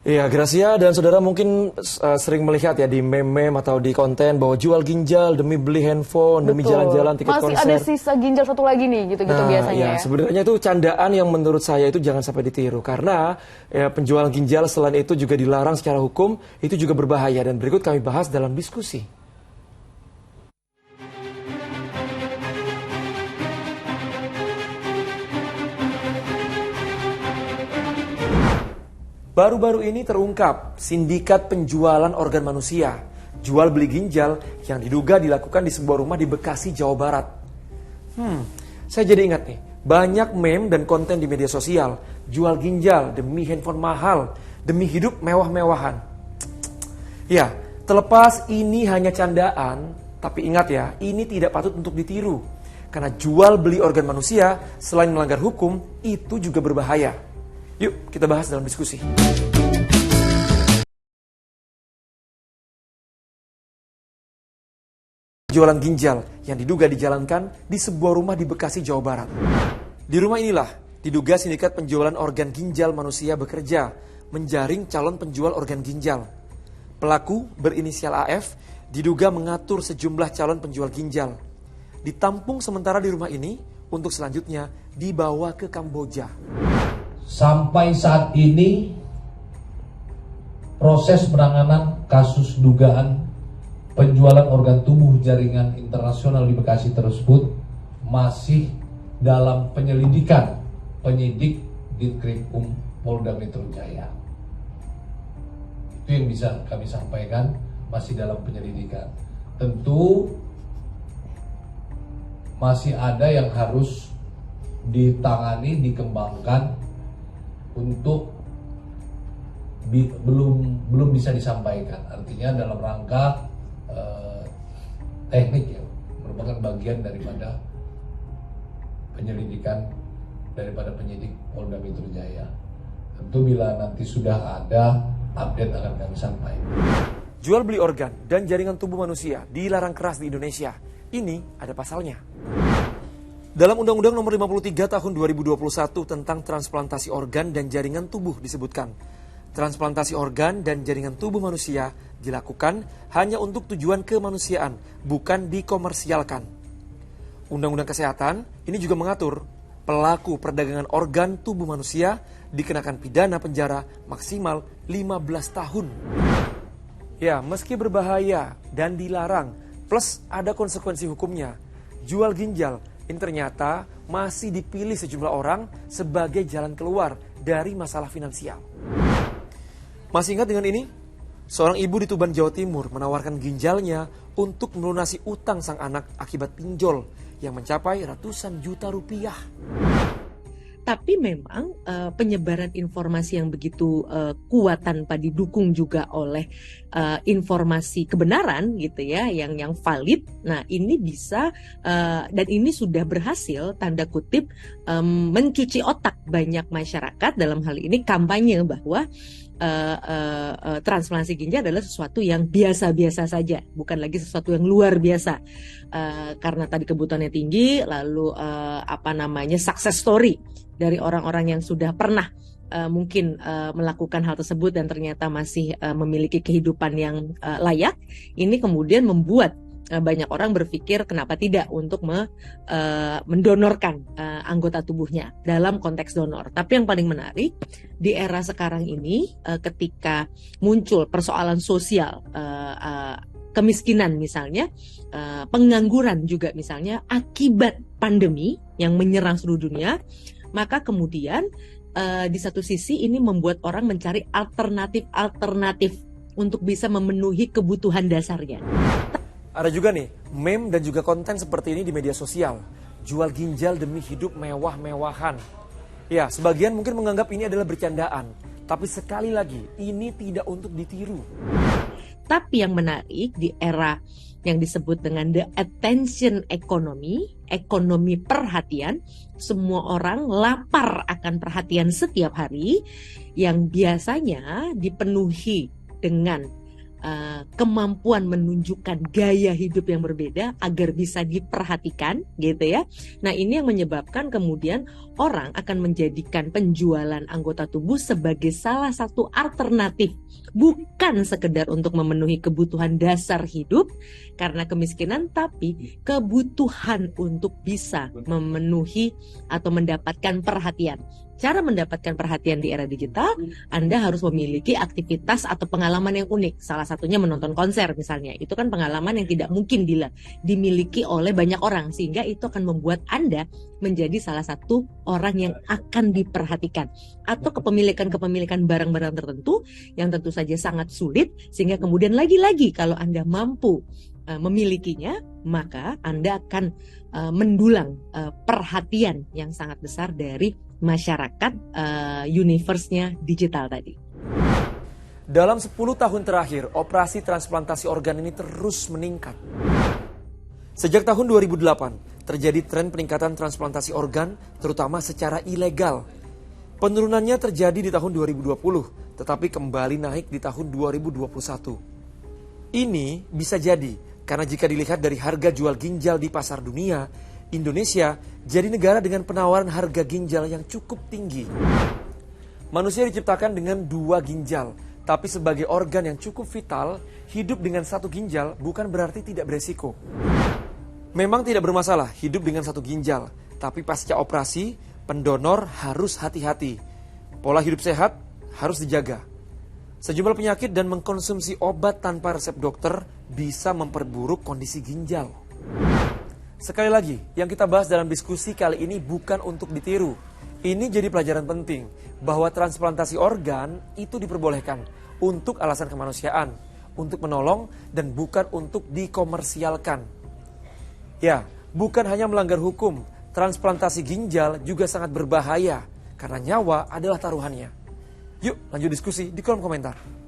Iya, Gracia dan saudara mungkin sering melihat ya di meme atau di konten bahwa jual ginjal demi beli handphone, demi Betul. jalan-jalan, tiket Masih konser. ada sisa ginjal satu lagi nih, gitu-gitu biasanya ya. Sebenarnya itu candaan yang menurut saya itu jangan sampai ditiru. Karena ya, penjualan ginjal selain itu juga dilarang secara hukum, itu juga berbahaya. Dan berikut kami bahas dalam diskusi. Baru-baru ini terungkap sindikat penjualan organ manusia, jual beli ginjal yang diduga dilakukan di sebuah rumah di Bekasi, Jawa Barat. Saya jadi ingat nih, banyak meme dan konten di media sosial, jual ginjal demi handphone mahal, demi hidup mewah-mewahan. Ya, terlepas ini hanya candaan, tapi ingat ya, ini tidak patut untuk ditiru. Karena jual beli organ manusia, selain melanggar hukum, itu juga berbahaya. Yuk, kita bahas dalam diskusi. Jualan ginjal yang diduga dijalankan di sebuah rumah di Bekasi, Jawa Barat. Di rumah inilah diduga sindikat penjualan organ ginjal manusia bekerja, menjaring calon penjual organ ginjal. Pelaku berinisial AF diduga mengatur sejumlah calon penjual ginjal. Ditampung sementara di rumah ini untuk selanjutnya dibawa ke Kamboja. Sampai saat ini proses penanganan kasus dugaan penjualan organ tubuh jaringan internasional di Bekasi tersebut masih dalam penyelidikan penyidik Ditkrimum Polda Metro Jaya. Itu yang bisa kami sampaikan, masih dalam penyelidikan. Tentu masih ada yang harus ditangani, dikembangkan untuk belum bisa disampaikan. Artinya dalam rangka teknik ya, merupakan bagian daripada penyelidikan daripada penyidik Polda Metro Jaya. Tentu bila nanti sudah ada update akan kami sampaikan. Jual beli organ dan jaringan tubuh manusia dilarang keras di Indonesia. Ini ada pasalnya. Dalam Undang-Undang Nomor 53 Tahun 2021 tentang transplantasi organ dan jaringan tubuh disebutkan, transplantasi organ dan jaringan tubuh manusia dilakukan hanya untuk tujuan kemanusiaan, bukan dikomersialkan. Undang-Undang Kesehatan ini juga mengatur pelaku perdagangan organ tubuh manusia dikenakan pidana penjara maksimal 15 tahun. Ya, meski berbahaya dan dilarang, plus ada konsekuensi hukumnya, jual ginjal ini ternyata masih dipilih sejumlah orang sebagai jalan keluar dari masalah finansial. Masih ingat dengan ini? Seorang ibu di Tuban, Jawa Timur menawarkan ginjalnya untuk melunasi utang sang anak akibat pinjol yang mencapai ratusan juta rupiah. Tapi memang penyebaran informasi yang begitu kuat tanpa didukung juga oleh informasi kebenaran gitu ya, yang valid. Nah ini bisa dan ini sudah berhasil tanda kutip mencuci otak banyak masyarakat, dalam hal ini kampanye bahwa transplantasi ginjal adalah sesuatu yang biasa-biasa saja, bukan lagi sesuatu yang luar biasa, karena tadi kebutuhannya tinggi, lalu success story dari orang-orang yang sudah pernah mungkin melakukan hal tersebut dan ternyata masih memiliki kehidupan yang layak. Ini kemudian membuat banyak orang berpikir kenapa tidak untuk mendonorkan anggota tubuhnya dalam konteks donor. Tapi yang paling menarik di era sekarang ini, ketika muncul persoalan sosial, kemiskinan misalnya, pengangguran juga misalnya akibat pandemi yang menyerang seluruh dunia, maka kemudian di satu sisi ini membuat orang mencari alternatif untuk bisa memenuhi kebutuhan dasarnya. Ada juga nih meme dan juga konten seperti ini di media sosial. Jual ginjal demi hidup mewah-mewahan. Ya, sebagian mungkin menganggap ini adalah bercandaan. Tapi sekali lagi, ini tidak untuk ditiru. Tapi yang menarik di era yang disebut dengan the attention economy, ekonomi perhatian, semua orang lapar akan perhatian setiap hari, yang biasanya dipenuhi dengan kemampuan menunjukkan gaya hidup yang berbeda agar bisa diperhatikan gitu ya. Nah, ini yang menyebabkan kemudian orang akan menjadikan penjualan anggota tubuh sebagai salah satu alternatif, bukan sekedar untuk memenuhi kebutuhan dasar hidup karena kemiskinan, tapi kebutuhan untuk bisa memenuhi atau mendapatkan perhatian. Cara mendapatkan perhatian di era digital, Anda harus memiliki aktivitas atau pengalaman yang unik. Salah satunya menonton konser misalnya. Itu kan pengalaman yang tidak mungkin dimiliki oleh banyak orang. Sehingga itu akan membuat Anda menjadi salah satu orang yang akan diperhatikan. Atau kepemilikan barang-barang tertentu yang tentu saja sangat sulit. Sehingga kemudian lagi-lagi kalau Anda mampu memilikinya, maka Anda akan mendulang perhatian yang sangat besar dari masyarakat universe-nya digital tadi. Dalam 10 tahun terakhir, operasi transplantasi organ ini terus meningkat. Sejak tahun 2008, terjadi tren peningkatan transplantasi organ, terutama secara ilegal. Penurunannya terjadi di tahun 2020, tetapi kembali naik di tahun 2021. Ini bisa jadi karena jika dilihat dari harga jual ginjal di pasar dunia, Indonesia jadi negara dengan penawaran harga ginjal yang cukup tinggi. Manusia diciptakan dengan 2 ginjal, tapi sebagai organ yang cukup vital, hidup dengan 1 ginjal bukan berarti tidak beresiko. Memang tidak bermasalah hidup dengan 1 ginjal, tapi pasca operasi, pendonor harus hati-hati. Pola hidup sehat harus dijaga. Sejumlah penyakit dan mengkonsumsi obat tanpa resep dokter bisa memperburuk kondisi ginjal. Sekali lagi, yang kita bahas dalam diskusi kali ini bukan untuk ditiru. Ini jadi pelajaran penting bahwa transplantasi organ itu diperbolehkan untuk alasan kemanusiaan, untuk menolong dan bukan untuk dikomersialkan. Ya, bukan hanya melanggar hukum, transplantasi ginjal juga sangat berbahaya karena nyawa adalah taruhannya. Yuk lanjut diskusi di kolom komentar.